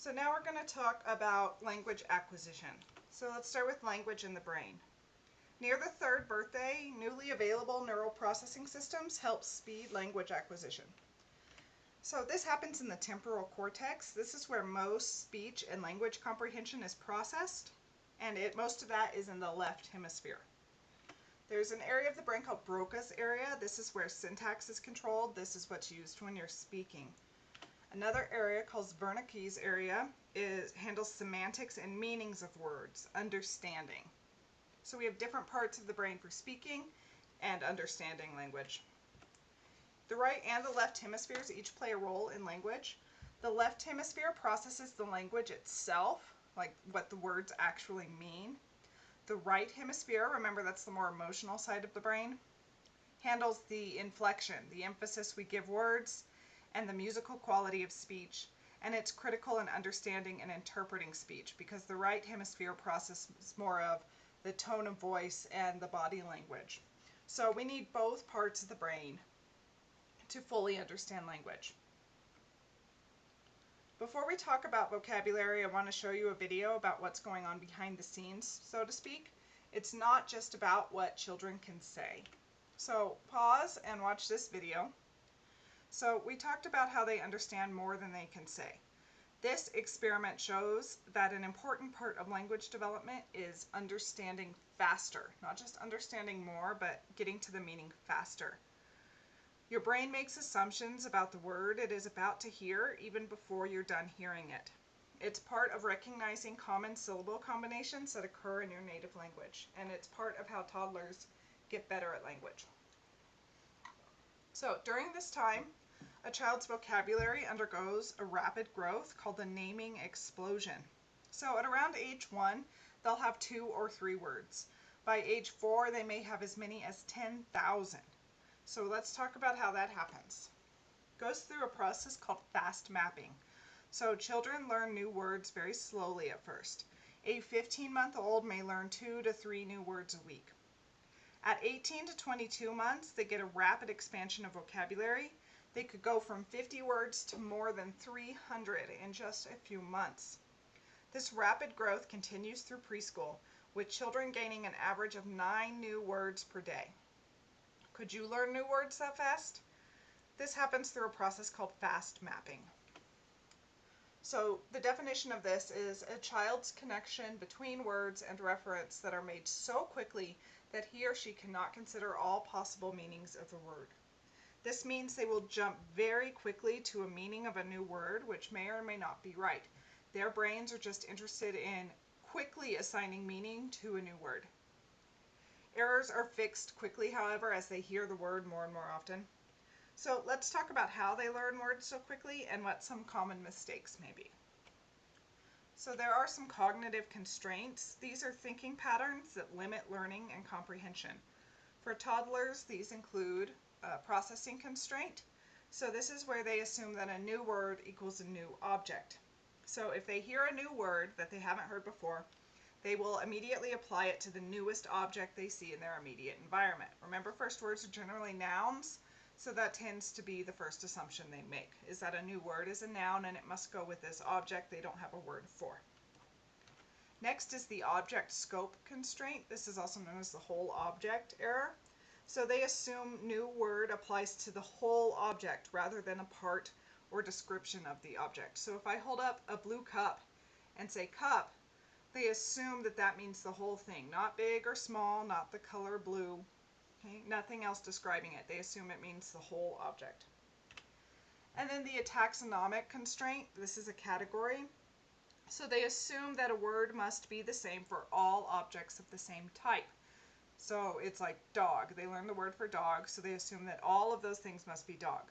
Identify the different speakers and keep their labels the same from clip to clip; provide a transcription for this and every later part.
Speaker 1: So now we're going to talk about language acquisition. So let's start with language in the brain. Near the third birthday, newly available neural processing systems help speed language acquisition. So this happens in the temporal cortex. This is where most speech and language comprehension is processed, and most of that is in the left hemisphere. There's an area of the brain called Broca's area. This is where syntax is controlled. This is what's used when you're speaking. Another area called Wernicke's area handles semantics and meanings of words, understanding. So we have different parts of the brain for speaking and understanding language. The right and the left hemispheres each play a role in language. The left hemisphere processes the language itself, like what the words actually mean. The right hemisphere, remember that's the more emotional side of the brain, handles the inflection, the emphasis we give words, and the musical quality of speech, and it's critical in understanding and interpreting speech because the right hemisphere processes more of the tone of voice and the body language. So we need both parts of the brain to fully understand language. Before we talk about vocabulary, I want to show you a video about what's going on behind the scenes, so to speak. It's not just about what children can say. So pause and watch this video. So we talked about how they understand more than they can say. This experiment shows that an important part of language development is understanding faster. Not just understanding more, but getting to the meaning faster. Your brain makes assumptions about the word it is about to hear even before you're done hearing it. It's part of recognizing common syllable combinations that occur in your native language, and it's part of how toddlers get better at language. So during this time, a child's vocabulary undergoes a rapid growth called the naming explosion. So at around age 1, they'll have 2 or 3 words. By age 4, they may have as many as 10,000. So let's talk about how that happens. It goes through a process called fast mapping. So children learn new words very slowly at first. A 15-month-old may learn 2 to 3 new words a week. At 18 to 22 months, they get a rapid expansion of vocabulary. They could go from 50 words to more than 300 in just a few months. This rapid growth continues through preschool, with children gaining an average of 9 new words per day. Could you learn new words that fast? This happens through a process called fast mapping. So the definition of this is a child's connection between words and reference that are made so quickly that he or she cannot consider all possible meanings of the word. This means they will jump very quickly to a meaning of a new word, which may or may not be right. Their brains are just interested in quickly assigning meaning to a new word. Errors are fixed quickly, however, as they hear the word more and more often. So let's talk about how they learn words so quickly and what some common mistakes may be. So there are some cognitive constraints. These are thinking patterns that limit learning and comprehension. For toddlers, these include processing constraint. So this is where they assume that a new word equals a new object. So if they hear a new word that they haven't heard before, they will immediately apply it to the newest object they see in their immediate environment. Remember, first words are generally nouns, so that tends to be the first assumption they make, is that a new word is a noun and it must go with this object they don't have a word for. Next is the object scope constraint. This is also known as the whole object error. So they assume new word applies to the whole object rather than a part or description of the object. So if I hold up a blue cup and say cup, they assume that that means the whole thing, not big or small, not the color blue, okay? Nothing else describing it. They assume it means the whole object. And then the taxonomic constraint, this is a category. So they assume that a word must be the same for all objects of the same type. So it's like dog. They learn the word for dog, so they assume that all of those things must be dog.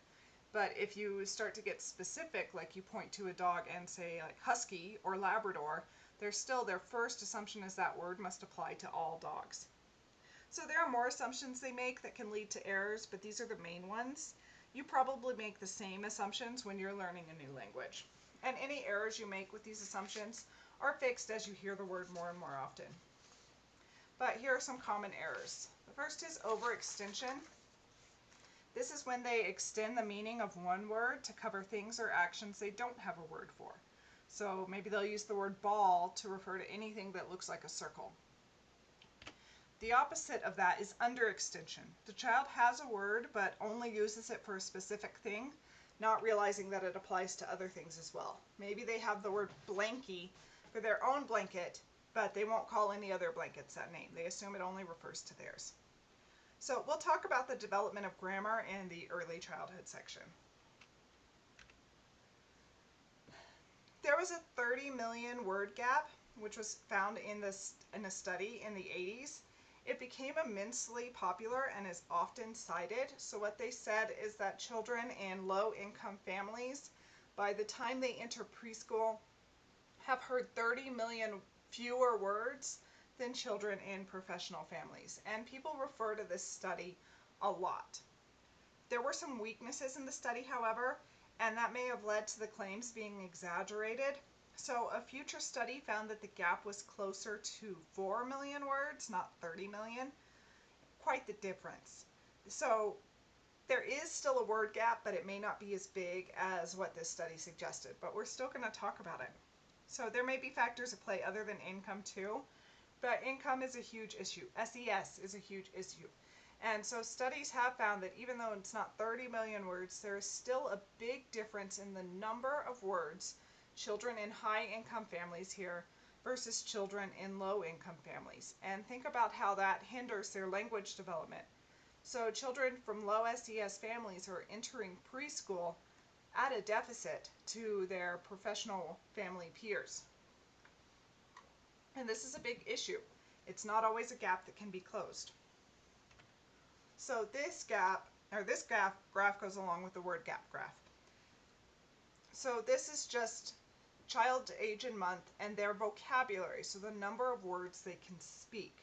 Speaker 1: But if you start to get specific, like you point to a dog and say like husky or Labrador, their first assumption is that word must apply to all dogs. So there are more assumptions they make that can lead to errors, but these are the main ones. You probably make the same assumptions when you're learning a new language. And any errors you make with these assumptions are fixed as you hear the word more and more often. But here are some common errors. The first is overextension. This is when they extend the meaning of one word to cover things or actions they don't have a word for. So maybe they'll use the word ball to refer to anything that looks like a circle. The opposite of that is underextension. The child has a word but only uses it for a specific thing, not realizing that it applies to other things as well. Maybe they have the word blankie for their own blanket, but they won't call any other blankets that name. They assume it only refers to theirs. So we'll talk about the development of grammar in the early childhood section. There was a 30 million word gap, which was found in a study in the 80s. It became immensely popular and is often cited. So what they said is that children in low-income families, by the time they enter preschool, have heard 30 million fewer words than children in professional families. And people refer to this study a lot. There were some weaknesses in the study, however, and that may have led to the claims being exaggerated. So a future study found that the gap was closer to 4 million words, not 30 million. Quite the difference. So there is still a word gap, but it may not be as big as what this study suggested, but we're still going to talk about it. So there may be factors at play other than income too, but income is a huge issue. SES is a huge issue. And so studies have found that even though it's not 30 million words, there is still a big difference in the number of words children in high-income families hear versus children in low-income families. And think about how that hinders their language development. So children from low SES families are entering preschool at a deficit to their professional family peers. And this is a big issue. It's not always a gap that can be closed. So this graph goes along with the word gap graph. So this is just child age and month and their vocabulary, so the number of words they can speak.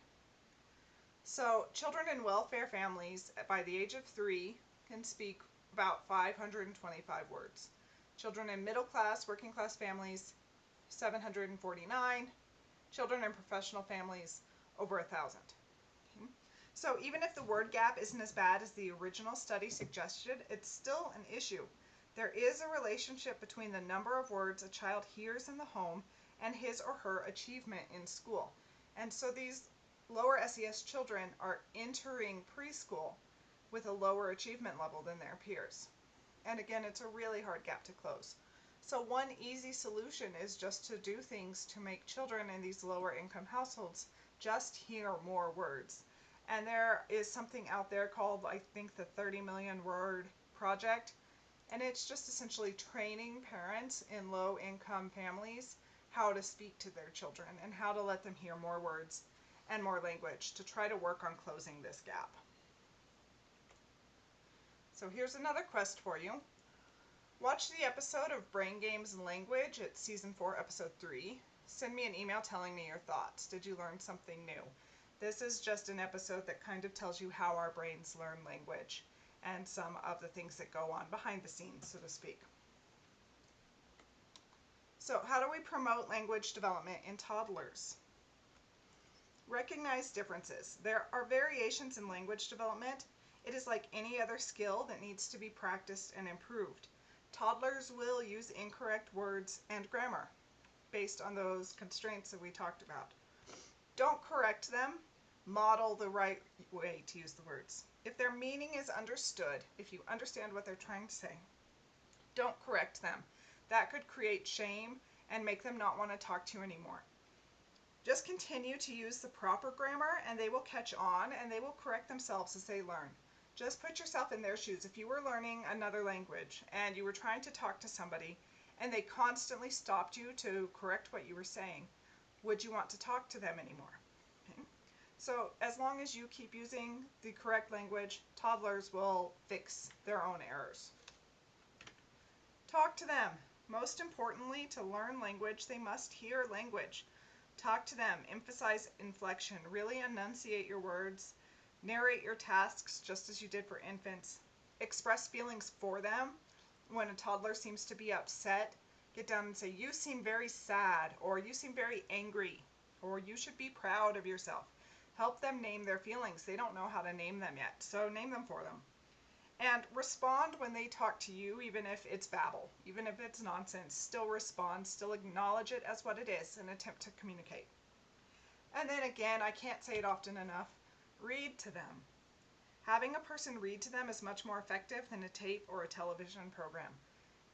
Speaker 1: So children in welfare families by the age of 3 can speak about 525 words. Children in middle class, working class families, 749. Children in professional families, over 1,000. Okay. So even if the word gap isn't as bad as the original study suggested, it's still an issue. There is a relationship between the number of words a child hears in the home and his or her achievement in school. And so these lower SES children are entering preschool with a lower achievement level than their peers. And again, it's a really hard gap to close. So one easy solution is just to do things to make children in these lower income households just hear more words. And there is something out there called, I think, the 30 million word project. And it's just essentially training parents in low income families how to speak to their children and how to let them hear more words and more language to try to work on closing this gap. So here's another quest for you. Watch the episode of Brain Games and Language. It's season 4, episode 3. Send me an email telling me your thoughts. Did you learn something new? This is just an episode that kind of tells you how our brains learn language and some of the things that go on behind the scenes, so to speak. So how do we promote language development in toddlers? Recognize differences. There are variations in language development. It is like any other skill that needs to be practiced and improved. Toddlers will use incorrect words and grammar based on those constraints that we talked about. Don't correct them. Model the right way to use the words. If their meaning is understood, if you understand what they're trying to say, don't correct them. That could create shame and make them not want to talk to you anymore. Just continue to use the proper grammar and they will catch on and they will correct themselves as they learn. Just put yourself in their shoes. If you were learning another language and you were trying to talk to somebody and they constantly stopped you to correct what you were saying, would you want to talk to them anymore? Okay. So as long as you keep using the correct language, toddlers will fix their own errors. Talk to them. Most importantly, to learn language, they must hear language. Talk to them. Emphasize inflection. Really enunciate your words. Narrate your tasks just as you did for infants. Express feelings for them. When a toddler seems to be upset, get down and say, "You seem very sad," or "You seem very angry," or "You should be proud of yourself." Help them name their feelings. They don't know how to name them yet, so name them for them. And respond when they talk to you, even if it's babble, even if it's nonsense. Still respond, still acknowledge it as what it is and attempt to communicate. And then again, I can't say it often enough, read to them. Having a person read to them is much more effective than a tape or a television program.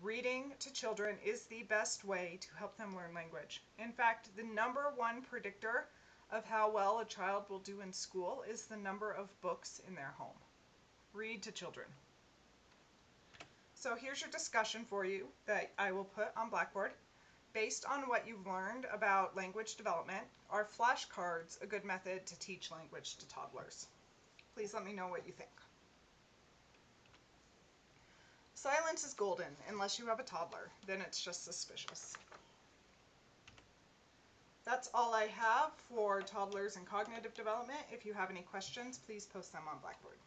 Speaker 1: Reading to children is the best way to help them learn language. In fact, the number one predictor of how well a child will do in school is the number of books in their home. Read to children. So here's your discussion for you that I will put on Blackboard. Based on what you've learned about language development, are flashcards a good method to teach language to toddlers? Please let me know what you think. Silence is golden unless you have a toddler, then it's just suspicious. That's all I have for toddlers and cognitive development. If you have any questions, please post them on Blackboard.